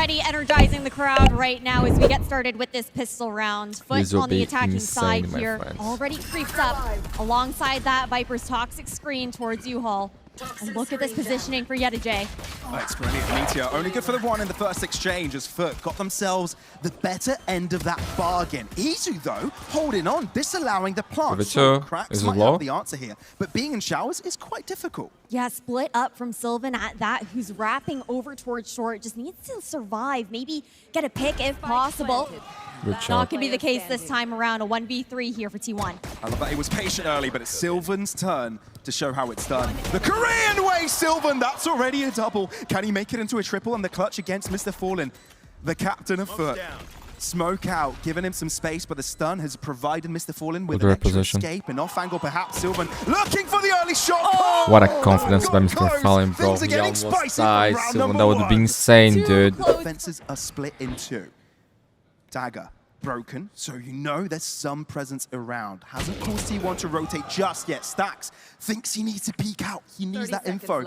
already energizing the crowd right now as we get started with this pistol round. FUT on the attacking side here, already creeped up. Alongside that, Viper's toxic screen towards U-Haul. And look at this positioning for Yedajay. That's brilliant. Meteor only good for the one in the first exchange as FUT got themselves the better end of that bargain. Izu, though, holding on, disallowing the plant. So Cracks might have the answer here, but being in showers is quite difficult. Yeah, split up from Sylvan at that, who's wrapping over towards short. Just needs to survive, maybe get a pick if possible. Not going to be the case this time around. A 1v3 here for T1. I love that he was patient early, but it's Sylvan's turn to show how it's done. The Korean way, Sylvan, that's already a double. Can he make it into a triple on the clutch against Mr. Fallen? The captain of FUT. Smoke out, giving him some space, but the stun has provided Mr. Fallen with an extra escape and off angle, perhaps. Sylvan looking for the early shot. Oh, what a confidence by Mr. Fallen, bro. He almost died, Sylvan. That would be insane, dude. Defenses are split in two. Dagger broken, so you know there's some presence around. Hasn't caused T1 to rotate just yet. Stacks thinks he needs to peek out. He needs that info.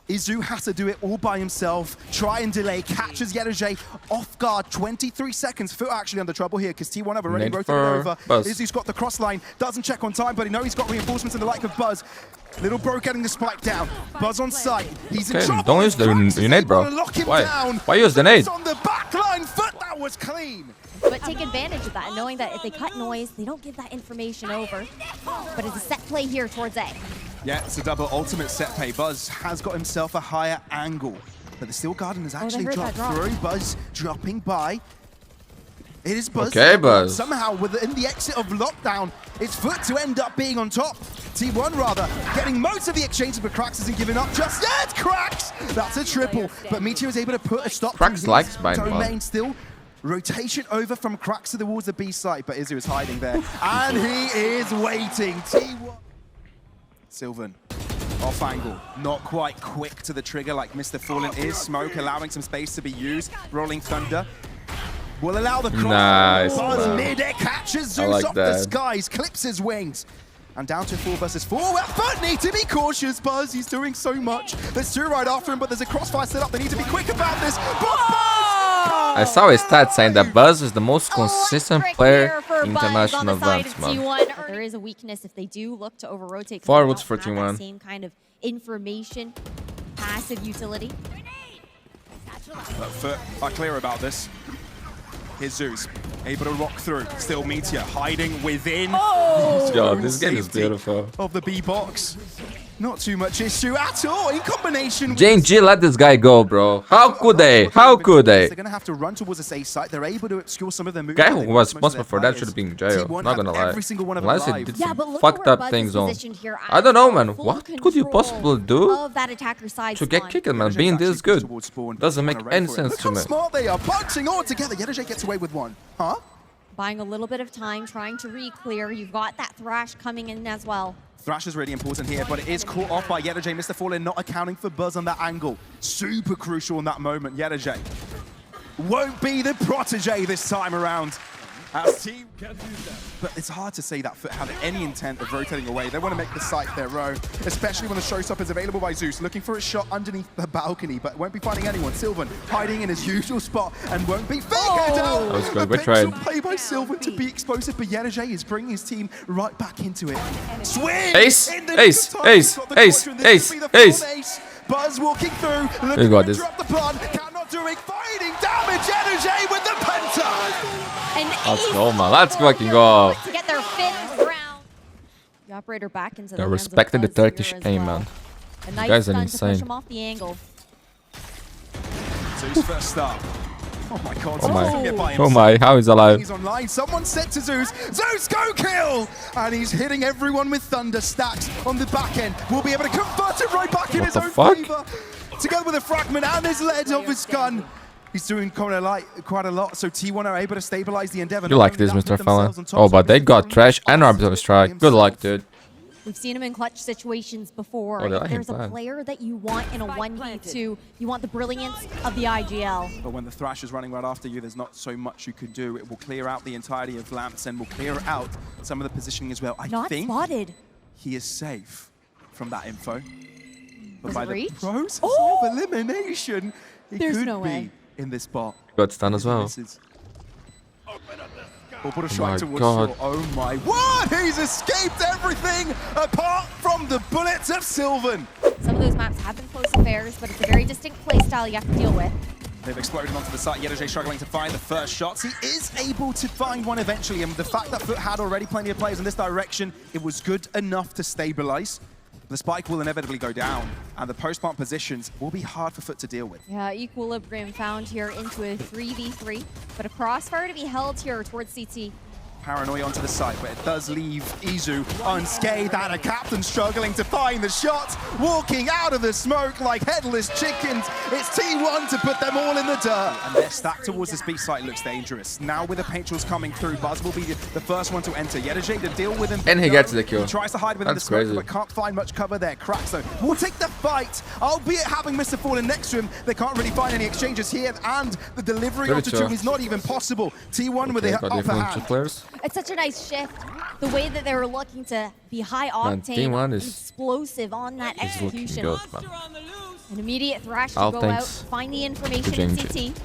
Izu has to do it all by himself. Try and delay. Catches Yedajay off guard. 23 seconds. FUT actually under trouble here because T1 have already rotated over. Izu's got the cross line. Doesn't check on time, but he knows he's got reinforcements in the like of Buzz. Little Bro getting the spike down. Buzz on sight. He's in trouble. Don't use the nade, bro. Why use the nade? On the back line. FUT, that was clean. But take advantage of that, knowing that if they cut noise, they don't give that information over. But it's a set play here towards A. Yeah, it's a double ultimate set play. Buzz has got himself a higher angle, but the Steel Garden has actually dropped through. Buzz dropping by. It is Buzz. Okay, Buzz. Somehow, within the exit of lockdown, it's FUT to end up being on top. T1 rather, getting most of the exchanges, but Cracks isn't giving up just yet. Cracks! That's a triple, but Meteor is able to put a stop. Cracks likes buying domain still. Rotation over from Cracks towards the B site, but Izu is hiding there. And he is waiting. T1. Sylvan, off angle, not quite quick to the trigger like Mr. Fallen is. Smoke allowing some space to be used. Rolling Thunder will allow the cross. Nice. Buzz mid-air catches Zeus off the skies, clips his wings. And down to 4 versus 4. Well, FUT need to be cautious, Buzz. He's doing so much. There's two right after him, but there's a crossfire set up. They need to be quick about this. I saw his stats saying that Buzz is the most consistent player in international events, man. There is a weakness if they do look to over-rotate. Forwards for T1. Same kind of information, passive utility. But FUT are clear about this. Here's Zeus, able to rock through. Still Meteor hiding within. Oh! Yo, this game is beautiful. Of the B box. Not too much issue at all in combination. JNG let this guy go, bro. How could they? How could they? They're going to have to run towards the A site. They're able to obscure some of their moves. Guy who was responsible for that should have been in jail. Not gonna lie. Unless he did some fucked up things on. I don't know, man. What could you possibly do to get kicked, man? Being this good doesn't make any sense to me. Look how smart they are. Bunching all together. Yedajay gets away with one. Huh? Buying a little bit of time, trying to re-clear. You've got that Thrash coming in as well. Thrash is really important here, but it is caught off by Yedajay. Mr. Fallen not accounting for Buzz on that angle. Super crucial in that moment. Yedajay won't be the protege this time around. As team, but it's hard to say that FUT have any intent of rotating away. They want to make the site their own, especially when the showstopper is available by Zeus, looking for a shot underneath the balcony, but won't be finding anyone. Sylvan hiding in his usual spot and won't be figured out. That was good. The We tried. play by Sylvan to be explosive, but Yedajay is bringing his team right back into it. Swing! Ace! Ace! Ace! Ace! Ace! Ace! Buzz walking through, looking to interrupt the plant, cannot do it, fighting damage. Yedajay with the penta! Let's go, man. Let's fucking go. To get their 5th round. The operator back into They're respecting the Turkish aim, man. You guys are insane. Push him off the angle. Zeus first stop. Oh my god. Oh my, how is alive? He's online. Someone said to Zeus, Zeus, go kill! And he's hitting everyone with Thunder. Stacks on the back end. Will be able to convert it right back in his own favor. Together with a fragment and his lead of his gun. He's doing quite a lot, so T1 are able to stabilize the endeavor. You like this, Mr. Fallen? Oh, but they got trash and orbital strike. Good luck, dude. We've seen him in clutch situations before. If there's a player that you want in a 1v2, you want the brilliance of the IGL. But when the Thrash is running right after you, there's not so much you can do. It will clear out the entirety of lamps and will clear out some of the positioning as well. I think spotted. He is safe from that info. But Does by it reach? the process of elimination, he There's could no way. in this spot. Got stun as well. Put a strike towards shore. Oh my, what? He's escaped everything apart from the bullets of Sylvan. Some of those maps have been close affairs, but it's a very distinct playstyle you have to deal with. They've exploded onto the site. Yedeje struggling to find the first shots. He is able to find one eventually, and the fact that FUT had already plenty of players in this direction, it was good enough to stabilize. The spike will inevitably go down, and the post-plant positions will be hard for FUT to deal with. Yeah, equilibrium found here into a 3v3, but a crossfire to be held here towards CT. Paranoia onto the site, but it does leave Izu unscathed, and a captain struggling to find the shot, walking out of the smoke like headless chickens. It's T1 to put them all in the dirt. And their stack towards this B site looks dangerous. Now with the paint trolls coming through, Buzz will be the first one to enter. Yedeje to deal with him. And he gets the kill. He tries to hide within the smoke, but can't find much cover there. Cracks though will take the fight, albeit having Mr. Fallen next to him. They can't really find any exchanges here, and the delivery onto Jung is not even possible. T1 with the upper hand. It's such a nice shift. The way that they were looking to be high octane, explosive on that execution. Good, An immediate thrash to go out, find the information in CT.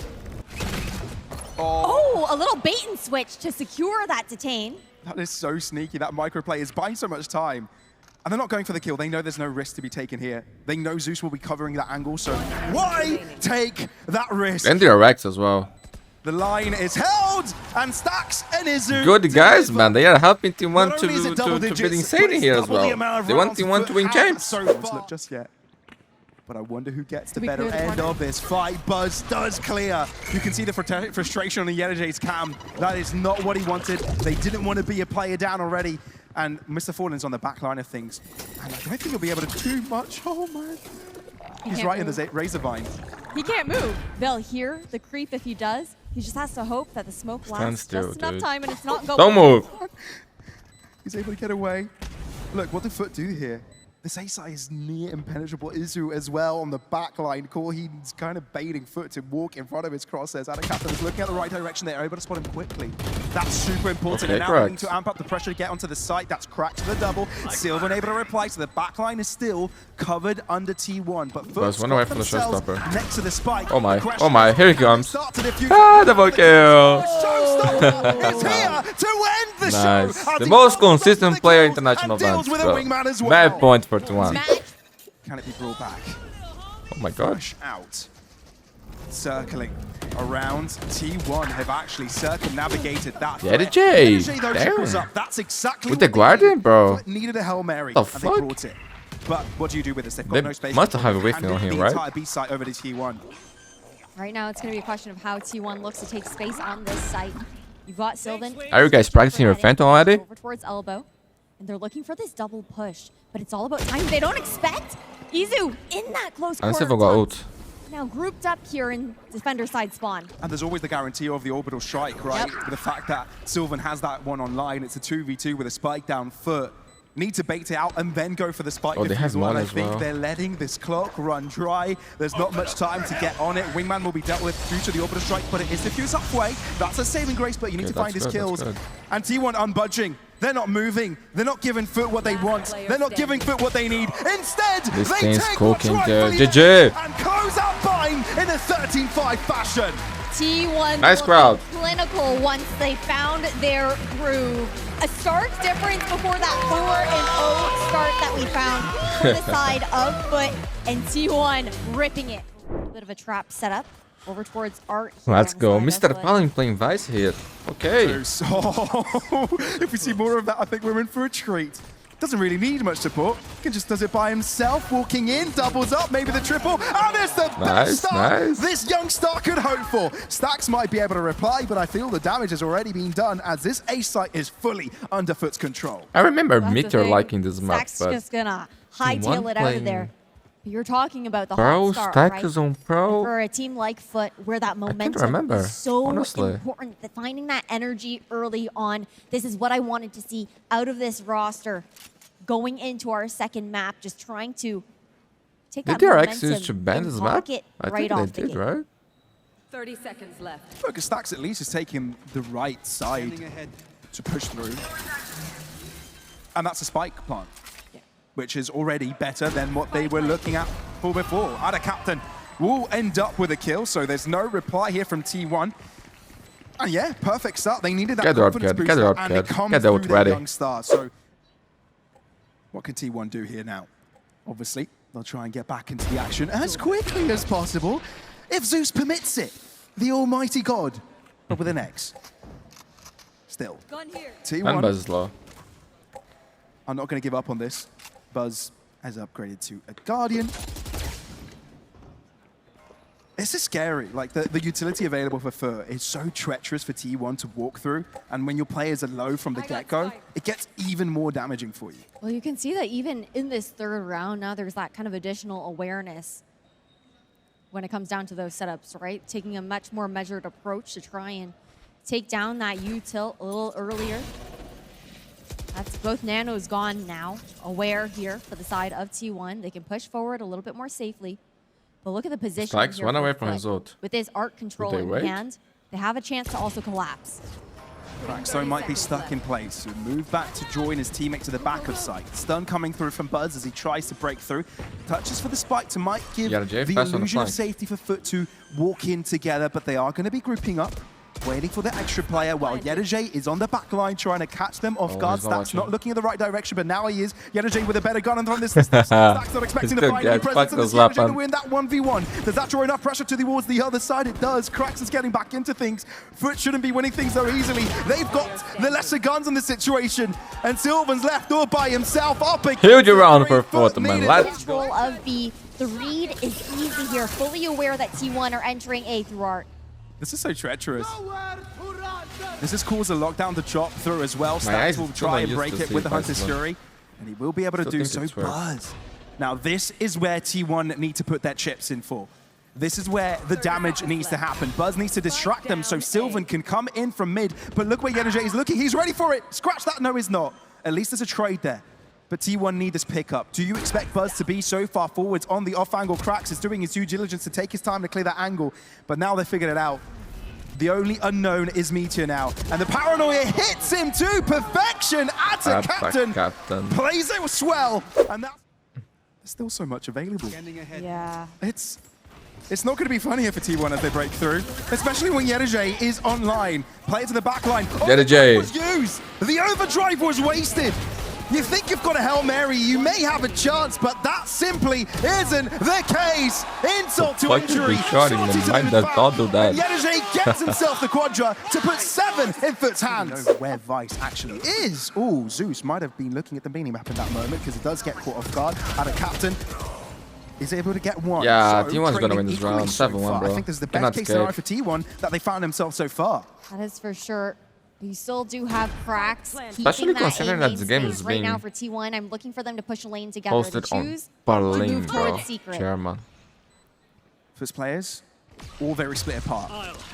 Oh, a little bait and switch to secure that detain. That is so sneaky. That microplay is buying so much time. And they're not going for the kill. They know there's no risk to be taken here. They know Zeus will be covering that angle, so why take that risk? And they're Rex as well. The line is held, and Stacks and Izu. Good guys, man. They are helping T1 to be insane here as well. They want T1 to win games. So not just yet. But I wonder who gets the better end of this fight. Buzz does clear. You can see the frustration on the Yedeje's cam. That is not what he wanted. They didn't want to be a player down already. And Mr. Fallen's on the back line of things. And I don't think he'll be able to do much. Oh, man. He's right in the razor vine. He can't move. They'll hear the creep if he does. He just has to hope that the smoke lasts just enough time and it's not going. Don't move. He's able to get away. Look, what did FUT do here? This A-side is near impenetrable. Izu as well on the back line. He's kind of baiting FUT to walk in front of his crosshairs. Captain is looking at the right direction. They're able to spot him quickly. That's super important. Okay, and now having to amp up the pressure to get onto the site. That's cracked to the double. Sylvan able to reply. So the back line is still covered under T1. But FUT one away from the showstopper. Next to the spike. Oh my, oh my, here he comes. Double kill. Is here to end the show. The most consistent player international fans. Bad point for T1. Can it be brought back? Oh my gosh. Out. Circling around. T1 have actually circumnavigated that. Yedeje. That's exactly with the Guardian, bro. Needed a Hail Mary. The and fuck? they brought it. But what do you do with this? They've got no space. Must have a whiffing on him, right? Entire B site over to T1. Right now, it's going to be a question of how T1 looks to take space on this site. You've got Sylvan. Are you guys practicing your Phantom already? Over towards elbow. And they're looking for this double push. But it's all about time. They don't expect Izu in that close quarter. Now grouped up here in defender side spawn. And there's always the guarantee of the orbital strike, right? Yep. With the fact that Sylvan has that one online. It's a 2v2 with a spike down FUT. Need to bait it out and then go for the spike. They have one as well. I think they're letting this clock run dry. There's not much time to get on it. Wingman will be dealt with due to the orbital strike, but it is diffuse halfway. That's a saving grace, but you need to find his kills. And T1 unbudging. They're not moving. They're not giving FUT what they want. They're not giving FUT what they need. Instead, they take what's rightfully theirs and close out Vine in a 13-5 fashion. T1 nice crowd. Clinical once they found their groove. A stark difference before that 4-0 start that we found for the side of FUT, and T1 ripping it. A bit of a trap setup over towards Art. Let's go. Mr. Palin playing Vice here. Okay. So, if we see more of that, I think we're in for a treat. Doesn't really need much support. He can just does it by himself, walking in, doubles up, maybe the triple. And it's the best start this young star could hope for. Stacks might be able to reply, but I feel the damage has already been done as this A site is fully under FUT's control. I remember Meteor liking this map, Stacks just gonna hightail it out of there. You're talking about the Pro, hot start, Stack right? is on Pro. For a team like FUT, where that momentum is so important, that finding that energy early on, this is what I wanted to see out of this roster going into our second map, just trying to take that momentum and pock it right off the gate. Right? 30 seconds left. Focus Stacks at least is taking the right side to push through. And that's a spike plant, which is already better than what they were looking at for before. Ada Captain will end up with a kill, so there's no reply here from T1. And yeah, perfect start. They needed that confidence boost, and it comes through their young star. So what can T1 do here now? Obviously, they'll try and get back into the action as quickly as possible, if Zeus permits it. The almighty god, but with an X. Still, T1. And Buzz is low. I'm not going to give up on this. Buzz has upgraded to a Guardian. This is scary. Like, the utility available for FUT is so treacherous for T1 to walk through. And when your players are low from the get-go, it gets even more damaging for you. Well, you can see that even in this third round, now there's that kind of additional awareness when it comes down to those setups, right? Taking a much more measured approach to try and take down that U-tilt a little earlier. That's both nanos gone now. Aware here for the side of T1. They can push forward a little bit more safely. But look at the position Strikes here one away FUT. from his ult. With this art control in hand, they have a chance to also collapse. Kraxo might be stuck in place. He'll move back to join his teammate to the back of sight. Stun coming through from Buzz as he tries to break through. Touches for the spike to might give the illusion of safety for FUT to walk in together, but they are going to be grouping up, waiting for the extra player while Yetajay is on the back line trying to catch them off guard. Stax not looking in the right direction, but now he is. Yetajay with a better gun and from this distance. Stax not expecting to find any presence in this Yetajay to win that 1v1. Does that draw enough pressure towards the other side? It does. Krax is getting back into things. FUT shouldn't be winning things so easily. They've got the lesser guns in this situation, and Sylvan's left all by himself up against huge round for FUT, man. Control of B. The read is easy here. Fully aware that T1 are entering A through art. This is so treacherous. This has caused a lockdown to chop through as well. Stax will try and break it with the Hunter's Fury, and he will be able to do so. Buzz. Now this is where T1 need to put their chips in for. This is where the damage needs to happen. Buzz needs to distract them so Sylvan can come in from mid, but look where Yetajay is looking. He's ready for it. Scratch that. No, he's not. At least there's a trade there. But T1 need this pickup. Do you expect Buzz to be so far forwards on the off-angle? Krax is doing his due diligence to take his time to clear that angle, but now they figured it out. The only unknown is Meteor now, and the paranoia hits him to perfection at a captain. Plays it swell, and that's there's still so much available. Yeah. It's not going to be fun here for T1 as they break through, especially when Yetajay is online. Play it to the back line. Yetajay was used. The overdrive was wasted. You think you've got a Hail Mary, you may have a chance, but that simply isn't the case. Insult to injury. Yetajay gets himself the quadra to put 7 in FUT's hands. Where Vice actually is. Oh, Zeus might have been looking at the mini map in that moment because he does get caught off guard. And a captain is able to get one. Yeah, so T1's going to win this round. 7-1, bro. I think this is the best case scenario for T1 that they found themselves so far. That is for sure. You still do have Krax. Especially considering that the game is being right now for T1. I'm looking for them to push a lane together to choose on to move bro. towards Secret. Chairman. First players, all very split apart,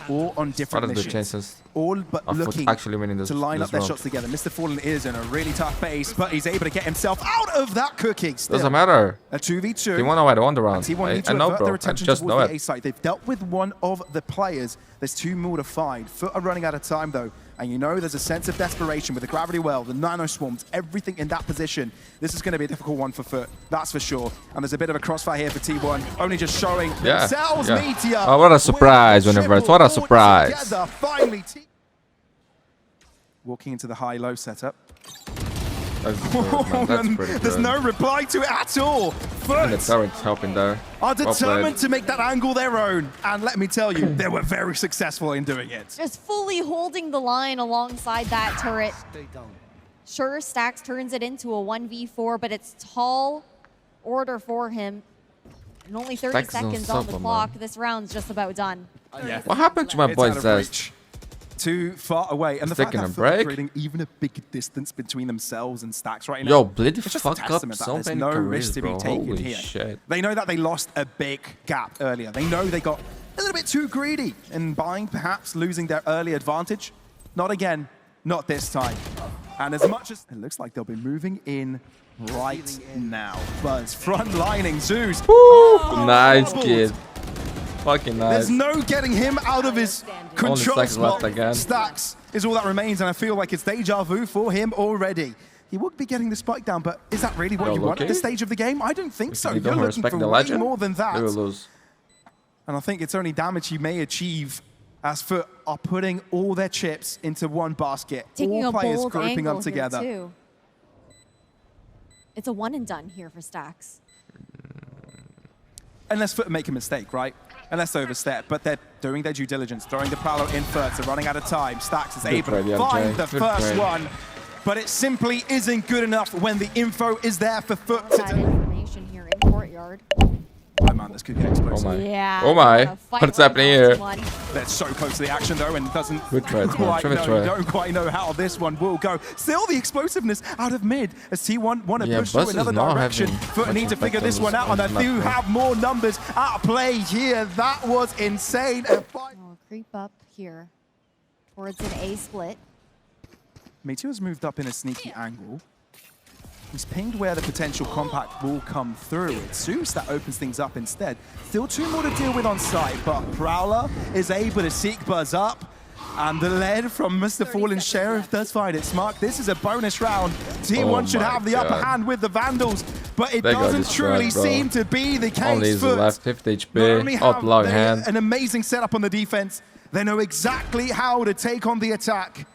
all on different missions, all but looking actually winning this, to line up their shots together. Mr. Fallen is in a really tough phase, but he's able to get himself out of that cooking. Still, doesn't matter. A 2v2. T1 know why they won the round. T1 I know, bro. I just know it. They've dealt with one of the players. There's 2 more to find. FUT are running out of time though. And you know there's a sense of desperation with the gravity well, the nano swarms, everything in that position. This is going to be a difficult one for FUT, that's for sure. And there's a bit of a crossfire here for T1, only just showing themselves. Meteor. Oh, what a surprise, whenever it's what a surprise. Together, finally, walking into the high-low setup. That's pretty good. There's no reply to it at all. FUT the turret's helping there. Are determined to make that angle their own. And let me tell you, they were very successful in doing it. Just fully holding the line alongside that turret. Sure, Stax turns it into a 1v4, but it's tall order for him. And only 30 seconds on the clock. This round's just about done. Yeah. What happened to my boy Zest? Too far away, and the fact that FUT are creating even a big distance between themselves and Stax right now. Yo, Blid it's just fuck a up so many no careers, risk to be bro. taken Holy here. shit. They know that they lost a big gap earlier. They know they got a little bit too greedy in buying, perhaps losing their early advantage. Not again, not this time. And as much as it looks like they'll be moving in right now. Buzz front lining Zeus. Nice kid. Fucking nice. There's no getting him out of his control spot. Left again. Stax is all that remains, and I feel like it's deja vu for him already. He would be getting the spike down, but is that really what you want at this stage of the game? I don't think so. You're looking for way more than that. They will lose. And I think it's only damage you may achieve as FUT are putting all their chips into one basket. Taking all a players bold grouping angle them together. Here too. It's a one and done here for Stax. Unless FUT make a mistake, right? Unless they overstep, but they're doing their due diligence, throwing the Prowler in first, they're running out of time. Stax is able to find the first one, but it simply isn't good enough when the info is there for FUT. That information here in courtyard. Oh man, this could get explosive. Oh my. Yeah. Oh my. What's happening here? They're so close to the action though, and doesn't Good try, don't quite know how this one will go. Still the explosiveness out of mid as T1 want to push to another direction. FUT need to figure this one out, and they do have more numbers at play here. That was insane. Oh, creep up here towards an A split. Meteor's moved up in a sneaky angle. He's pinged where the potential compact will come through. It's Zeus that opens things up instead. Still 2 more to deal with on site, but Prowler is able to seek Buzz up. And the lead from Mr. Fallen Sheriff does find its mark. This is a bonus round. T1 should have the upper hand with the Vandals, but it doesn't truly seem to be the case. Only the left 50 HP, up long hand. An amazing setup on the defense. They know exactly how to take on the attack.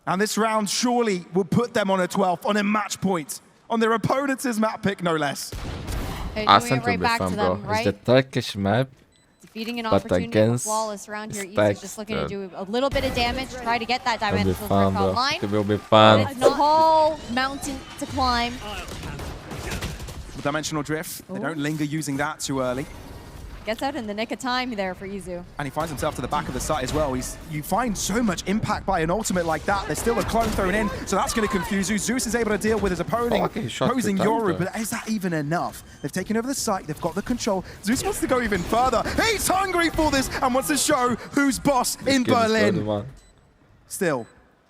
And this round surely will put them on a 12th, on a match point, on their opponent's map pick, no less. Okay, Ascent right will be fun, bro. right? It's the Turkish map, Defeating an but opportunity against flawless round here. Stax, East just looking to do a little bit of damage, try to get that it will be dimensional fun, threat bro. online. It will be fun. It's a tall mountain to climb. Dimensional drift. They don't linger using that too early. Gets out in the nick of time there for Izu. And he finds himself to the back of the site as well. You find so much impact by an ultimate like that. There's still a clone thrown in, so that's going to confuse you. Zeus is able to deal with his opponent, posing Yoru, but is that even enough? They've taken over the site, they've got the control. Zeus wants to go even further. He's hungry for this and wants to show who's boss in Berlin. Still,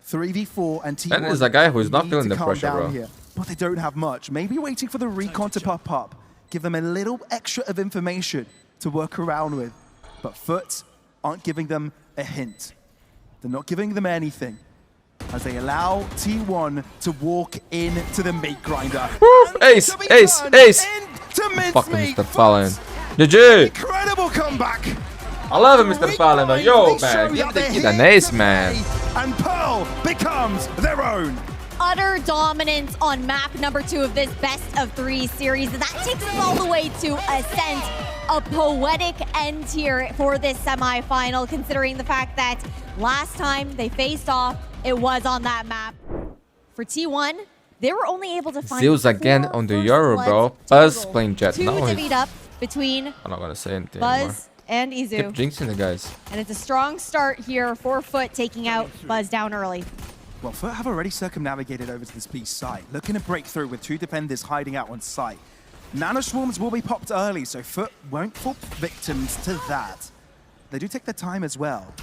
3v4 and T1. And there's a guy who's not feeling the pressure, bro. Here, but they don't have much. Maybe waiting for the recon to pop up. Give them a little extra of information to work around with, but FUT aren't giving them a hint. They're not giving them anything as they allow T1 to walk into the meat grinder. Ace, ace, ace! Fucking Mr. Fallen. GG! Incredible comeback! I love it, Mr. Fallen. Yo, man, give the kid an ace, man. And Pearl becomes their own. Utter dominance on map number 2 of this best of 3 series. That takes us all the way to Ascent. A poetic end here for this semi-final, considering the fact that last time they faced off, it was on that map. For T1, they were only able to find Zeus again on the Euro, bro. Buzz playing Jet. 2 to beat up between I'm not gonna say anything Buzz and Izu. Keep jinxing the guys. And it's a strong start here for FUT, taking out Buzz down early. Well, FUT have already circumnavigated over to this B site, looking to break through with 2 defenders hiding out on site. Nano swarms will be popped early, so FUT won't fall victims to that. They do take their time as well,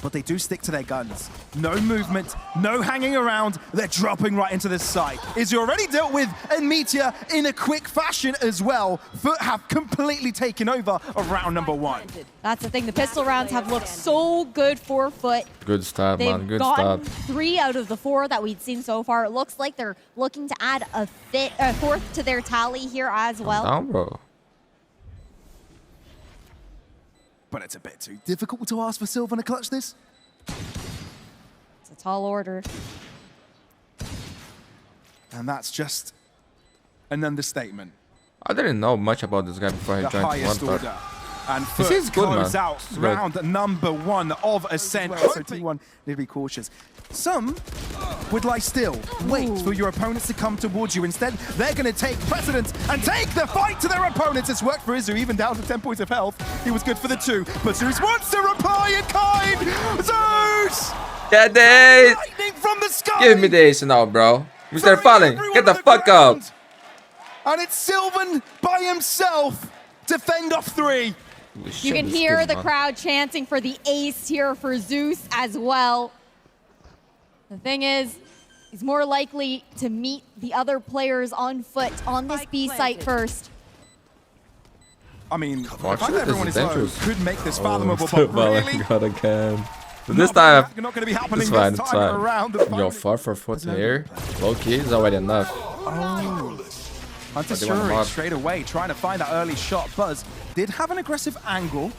but they do stick to their guns. No movement, no hanging around, they're dropping right into this site. Is already dealt with, and Meteor in a quick fashion as well. FUT have completely taken over of round number 1. That's the thing, the pistol rounds have looked so good for FUT. Good start, man, good gotten start. 3 out of the 4 that we'd seen so far. It looks like they're looking to add a 4th to their tally here as well. Down, bro. But it's a bit too difficult to ask for Silver to clutch this. It's a tall order. And that's just an understatement. I didn't know much about this guy before I The joined highest one order. And This is FUT good, close man. out This is round number 1 of Ascent. So T1 need to be cautious. Some would lie still, wait for your opponents to come towards you. Instead, they're going to take precedence and take the fight to their opponents. It's worked for Izu, even down to 10 points of health. He was good for the 2, but Zeus wants to reply in kind. Zeus! Get this! Lightning from the sky! Give me the ace now, bro. Mr. Fallen, get the fuck out! And it's Sylvan by himself to fend off 3. You can hear the crowd chanting for the ace here for Zeus as well. The thing is, he's more likely to meet the other players on FUT on this B site first. I mean, the Watch fact it, that everyone this is is low dangerous. could make this fathomable, Mr. but Fallen really? got again. So this time, not going to be happening it's fine, this it's time fine. around. Yo, 4 for 4 here. Low key is already enough. Hunter But they want Shuri mod. straight away trying to find that early shot. Buzz did have an aggressive angle,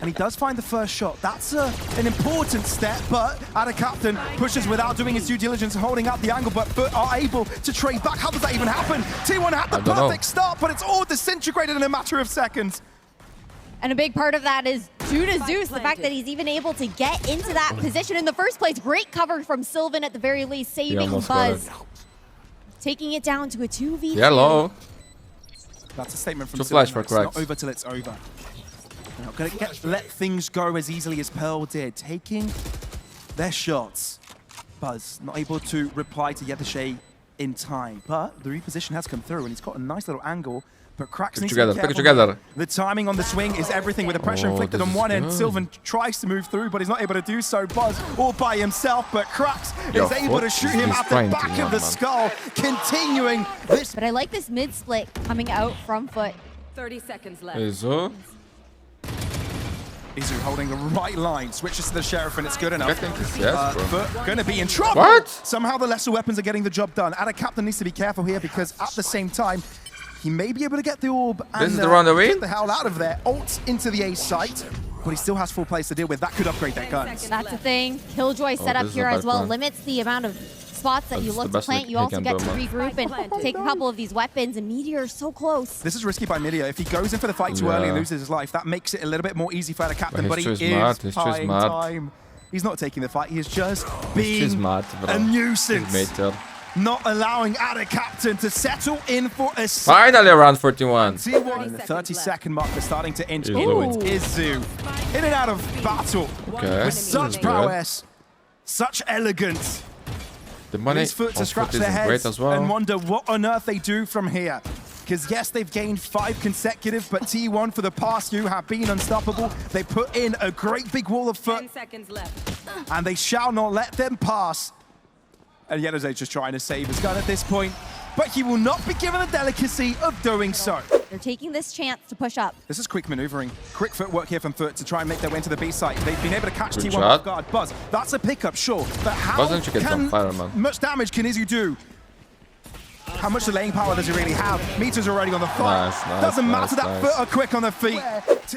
And he does find the first shot. That's an important step, but Ada Captain pushes without doing his due diligence, holding out the angle, but FUT are able to trade back. How does that even happen? T1 had the perfect start, but it's all disintegrated in a matter of seconds. And a big part of that is due to Zeus, the fact that he's even able to get into that position in the first place. Great cover from Sylvan at the very least, saving Buzz. Taking it down to a 2v2. Hello. That's a statement from Flash Sylvan. for cracks. It's not over till it's over. They're not going to let things go as easily as Pearl did. Taking their shots. Buzz not able to reply to Yedashay in time, but the reposition has come through and he's got a nice little angle. But Cracks needs to be careful. Together. The timing on the swing is everything, with the pressure inflicted on one end. Sylvan tries to move through, but he's not able to do so. Buzz all by himself, but Cracks is able to shoot him at the back of the skull, continuing this. But I like this mid split coming out from FUT. 30 seconds left. Izu holding the right line, switches to the Sheriff, and it's good enough. FUT going to be in trouble. What? Somehow the lesser weapons are getting the job done. Ada Captain needs to be careful here because at the same time, he may be able to get the orb and get the hell out of there. Ult into the A site, but he still has full plays to deal with. That could upgrade their guns. That's the thing. Killjoy set up here as well. Limits the amount of spots that you look to plant. You also get to regroup and take a couple of these weapons, and Meteor is so close. This is risky by Meteor. If he goes in for the fight too early and loses his life, that makes it a little bit more easy for the captain, but he is buying time. He's not taking the fight. He is just being a nuisance. Not allowing Ada Captain to settle in for a... Finally around 41. T1 in the 30-second mark, they're starting to inch. It's Izu in and out of battle with such prowess, such elegance. The money These FUT to scratch their heads and wonder what on earth they do from here. Because yes, they've gained 5 consecutive, but T1 for the past few have been unstoppable. They put in a great big wall of FUT, 10 seconds left. And they shall not let them pass. And Yellow's just trying to save his gun at this point, but he will not be given the delicacy of doing so. They're taking this chance to push up. This is quick maneuvering. Quick footwork here from FUT to try and make their way into the B site. They've been able to catch T1 off guard. Buzz, that's a pickup, sure, but how much damage can Izu do? How much delaying power does he really have? Meter's already on the fight. Doesn't matter that FUT are quick on their feet.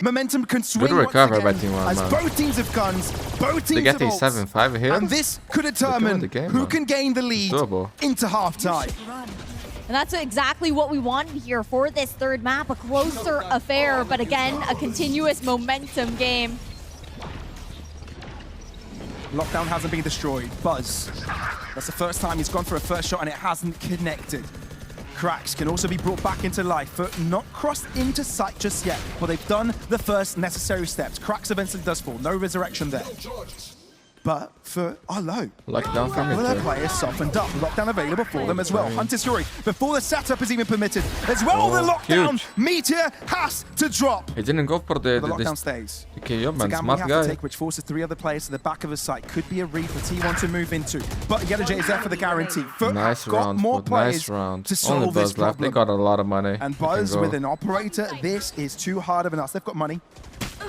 Momentum can swing once again, as both teams have guns, both teams have ults, and this could determine who can gain the lead into halftime. And that's exactly what we wanted here for this third map, a closer affair, but again, a continuous momentum game. Lockdown hasn't been destroyed. Buzz, that's the first time he's gone for a first shot and it hasn't connected. Cracks can also be brought back into life, but not crossed into sight just yet. But they've done the first necessary steps. Cracks eventually does fall, no resurrection there. But for low. Lockdown for Meteor. Their players softened up. Lockdown available for them as well. Hunter's Fury, before the setup is even permitted. As well, the lockdown. Meteor has to drop. He didn't go for the lockdown stays. Okay, man, it's a gamble we have to take, which forces 3 other players to the back of the site. Could be a read for T1 to move into. But Yellowjay is there for the guarantee. Nice round, more players nice round. To solve Only Buzz this problem. They got a lot of money. And Buzz with an operator, this is too hard of an ask. They've got money.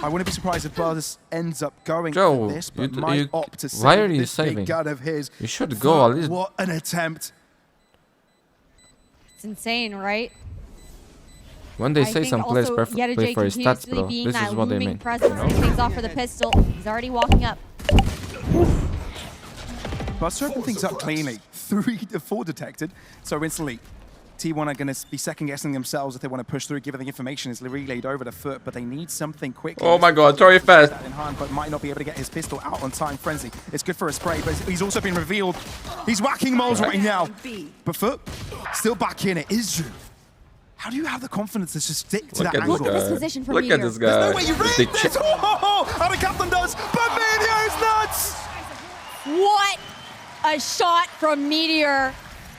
I wouldn't be surprised if Buzz ends up going for this, but might opt to save why are you this saving? big gun of his. You should go at least. What an attempt. It's insane, right? When they say some players play for his stats, bro, this is what they mean. Things off for the pistol. He's already walking up. Buzz opened things up cleanly. 4 detected, so instantly T1 are going to be second-guessing themselves if they want to push through, given the information is relayed over to FUT, but they need something quick. Oh my god, Tori fast. In hand, but might not be able to get his pistol out on time. Frenzy, it's good for a spray, but he's also been revealed. He's whacking moles right now. But FUT, still back in it. Izu, how do you have the confidence to just stick to that angle? Look at this position from Meteor. Look at this guy. There's no way you read this! How the captain does, but Meteor is nuts! What a shot from Meteor.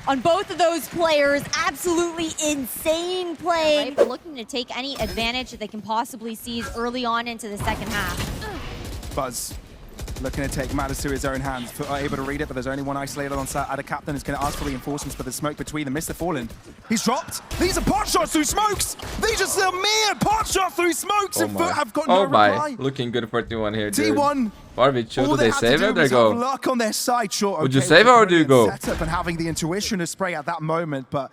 On both of those players, absolutely insane play. Right, looking to take any advantage that they can possibly seize early on into the second half. Buzz looking to take matters to his own hands. FUT are able to read it, but there's only one isolated on site. Ada Captain is going to ask for reinforcements, but the smoke between them. Mr. Fallen, he's dropped. These are pot shots through smokes. These are still mere pot shots through smokes, and FUT have got no reply. Looking good for T1 here, T1. Barbie, do they save it? They go. Luck on their side, sure. Would you save it or do you go? Setup and having the intuition to spray at that moment, but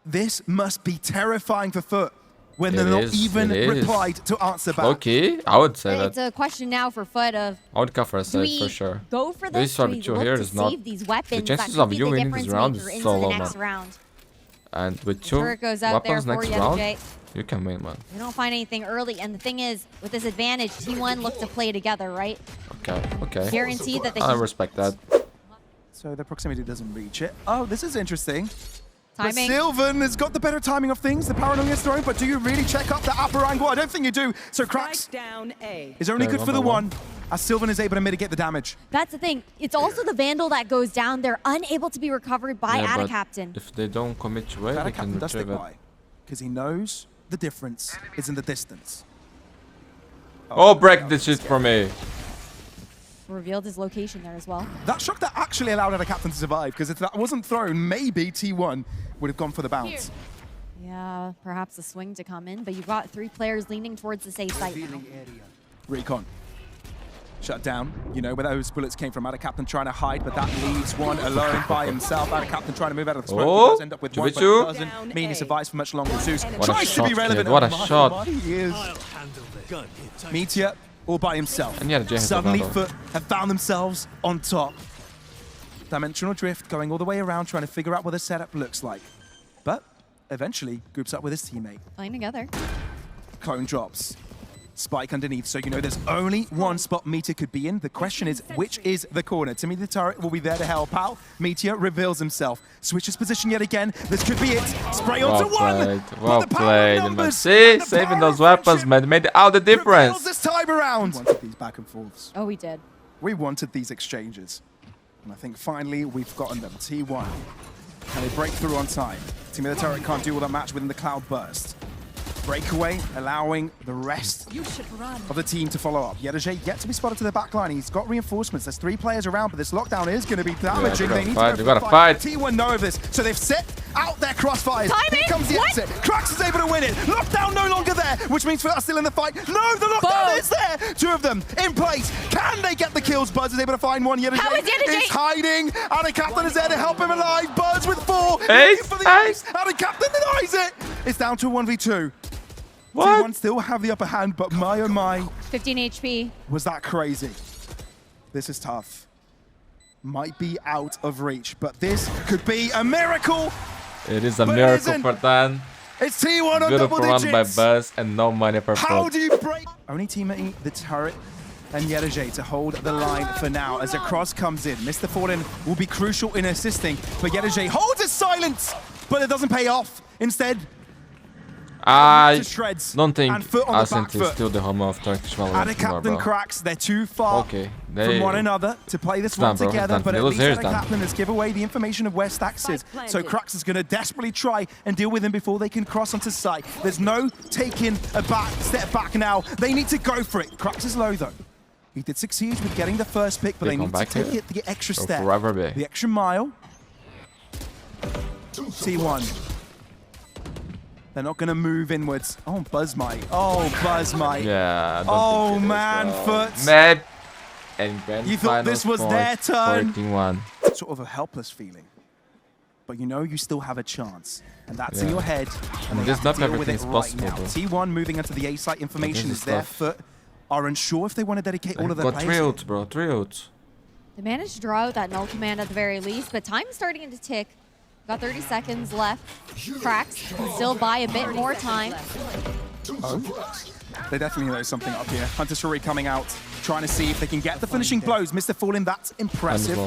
this must be terrifying for FUT. when they're not even replied to answer back. Okay, I would say that. It's a question now for FUT of... I would go for a side for sure. Go for this, side here is not... these weapons the chances of you winning this round is so low, man. And with 2 weapons next round, you can win, man. You don't find anything early, and the thing is, with this advantage, T1 look to play together, right? Okay. Guarantee that they I respect that. So the proximity doesn't reach it. Oh, this is interesting. Timing. But Sylvan has got the better timing of things. The paranoia is thrown, but do you really check up the upper angle? I don't think you do. So Cracks is only good for the 1, as Sylvan is able to mitigate the damage. That's the thing. It's also the Vandal that goes down. They're unable to be recovered by Attacaptain. If they don't commit to it, they can retrieve it. Because he knows the difference is in the distance. Oh, break this shit for me. Revealed his location there as well. That shock that actually allowed Attacaptain to survive, because if that wasn't thrown, maybe T1 would have gone for the bounce. Yeah, perhaps a swing to come in, but you've got 3 players leaning towards the safe site now. Recon. Shut down. You know where those bullets came from. Attacaptain trying to hide, but that leaves 1 alone by himself. Attacaptain trying to move out of the smoke. He does end up with 1, but it doesn't mean he survives for much longer. Zeus tries to be relevant. What a shot. He is. Meteor all by himself. And Suddenly FUT have found themselves on top. Dimensional drift going all the way around, trying to figure out what the setup looks like. But eventually groups up with his teammate. Playing together. Clone drops. Spike underneath, so you know there's only 1 spot Meteor could be in. The question is, which is the corner? Timmy the turret will be there to help out. Meteor reveals himself. Switches position yet again. This could be it. Spray onto 1. Well played, man. See, saving those weapons, man, made all the difference. This time around. We wanted these back and forths. Oh, we did. We wanted these exchanges. And I think finally we've gotten them. T1. Can they break through on time? Timmy the turret can't do all that match within the cloud burst. Breakaway, allowing the rest of the team to follow up. Yedaje yet to be spotted to the back line. He's got reinforcements. There's 3 players around, but this lockdown is going to be damaging. They need to go fight. T1 know of this, so they've set out their crossfires. Timing. Here comes the exit. Crux is able to win it. Lockdown no longer there, which means FUT are still in the fight. No, the lockdown is there. 2 of them in place. Can they get the kills? Buzz is able to find 1. Yedaje is hiding. Attacaptain is there to help him alive. Buzz with 4. Attacaptain denies it. It's down to a 1v2. What? T1 still have the upper hand, but my oh my. 15 HP. Was that crazy? This is tough. Might be out of reach, but this could be a miracle. It is a miracle for Dan. It's T1 on Beautiful double digits. run by Buzz and no money per How do you break? Only teammate the turret and Yedaje to hold the line for now as a cross comes in. Mr. Fallen will be crucial in assisting, but Yedaje holds his silence, but it doesn't pay off. Instead, I don't think Ascent is still the home of Turkish Valorant. Attacaptain Cracks, they're too far from one another to play this one together, but at least Attacaptain has given away the information of where Stax is. So Cracks is going to desperately try and deal with him before they can cross onto site. There's no taking a step back now. They need to go for it. Cracks is low though. He did succeed with getting the first pick, but they need to take it the extra step. The extra mile. T1. They're not going to move inwards. Oh, Buzz might. Oh, Buzz might. Yeah. Oh, man, FUT. Mad. And you thought this was their turn. 41. Sort of a helpless feeling. But you know you still have a chance. And that's in your head. And there's not everything is possible. Right T1 moving into the A site information is there. FUT are unsure if they want to dedicate all of their players. 3 ults, bro. 3 ults. They managed to draw out that null command at the very least, but time's starting to tick. Got 30 seconds left. Cracks can still buy a bit more time. Oh, they definitely know something up here. Hunter Shuri coming out, trying to see if they can get the finishing blows. Mr. Fallen, that's impressive.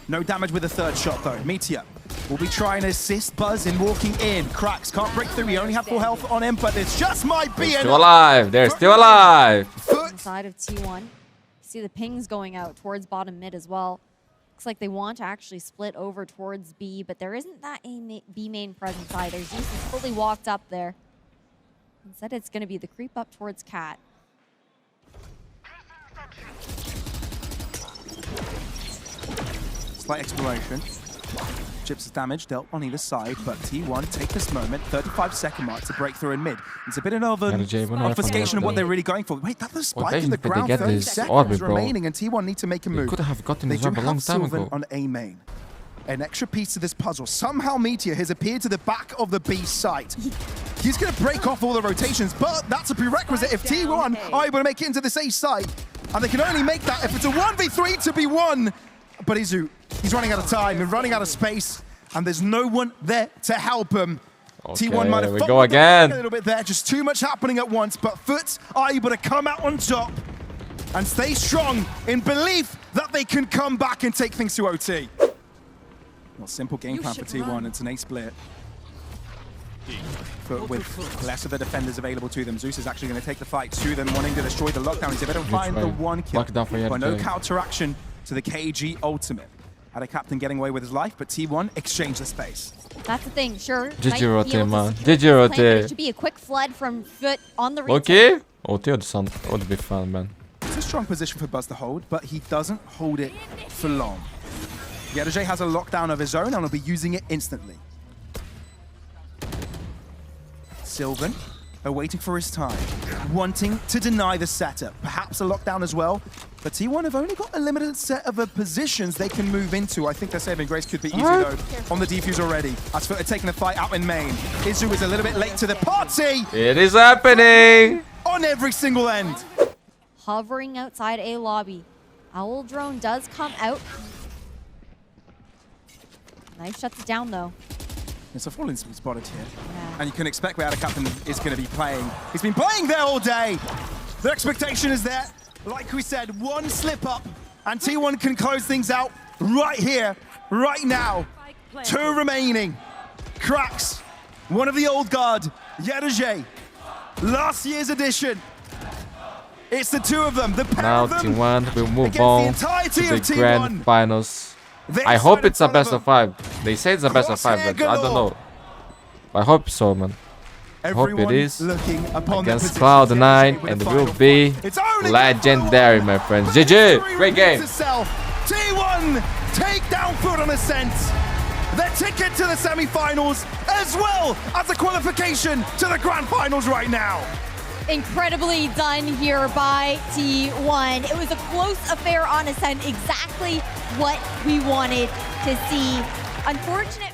No damage with the 3rd shot though. Meteor will be trying to assist Buzz in walking in. Cracks can't break through. He only have full health on him, but this just might be enough. Still alive. They're still alive. Inside of T1. See the pings going out towards bottom mid as well. Looks like they want to actually split over towards B, but there isn't that B main presence either. Zeus is fully walked up there. Instead, it's going to be the creep up towards Cat. Slight exploration. Chips' damage dealt on either side, but T1 take this moment, 35-second mark to break through in mid. It's a bit of an obfuscation of what they're really going for. Wait, that was spike in the ground, 30 seconds remaining, and T1 need to make a move. They could have gotten this job a long time ago. On A main. An extra piece to this puzzle. Somehow Meteor has appeared to the back of the B site. He's going to break off all the rotations, but that's a prerequisite if T1 are able to make it into this A site. And they can only make that if it's a 1v3 to be won. But he's running out of time and running out of space, and there's no one there to help him. Okay, T1 might have go again. A little bit there, just too much happening at once, but FUT are able to come out on top and stay strong in belief that they can come back and take things to OT. Well, simple game plan for T1. It's an A split. FUT with less of the defenders available to them. Zeus is actually going to take the fight to them, wanting to destroy the lockdown. If they don't find the one kill, but no counteraction to the KG ultimate. Had a captain getting away with his life, but T1 exchanged the space. That's the thing, sure. GG rotate, man. GG rotate. It should be a quick flood from FUT on the Okay. OT would be fun, man. It's a strong position for Buzz to hold, but he doesn't hold it for long. Yadajay has a lockdown of his own and will be using it instantly. Sylvan are waiting for his time, wanting to deny the setup. Perhaps a lockdown as well, but T1 have only got a limited set of positions they can move into. I think their saving grace could be easy though on the defuse already. As for taking the fight out in main, Izu is a little bit late to the party. It is happening on every single end. Hovering outside a lobby. Owl drone does come out. Knife shuts it down though. It's a falling spotted here. Yeah. And you can expect where the captain is going to be playing. He's been playing there all day. The expectation is there. Like we said, one slip up and T1 can close things out right here, right now. 2 remaining. Cracks. One of the old guard, Yadajay. Last year's edition. It's the 2 of them. The pair now of them T1 will move on to the grand finals. I hope it's a best of 5. They say it's a best of 5, but I don't know. I hope so, man. I hope it is against Cloud9, and it will be legendary, my friends. GG! Great game! T1 take down FUT on Ascent. Their ticket to the semi-finals, as well as the qualification to the grand finals right now. Incredibly done here by T1. It was a close affair on Ascent, exactly what we wanted to see. Unfortunate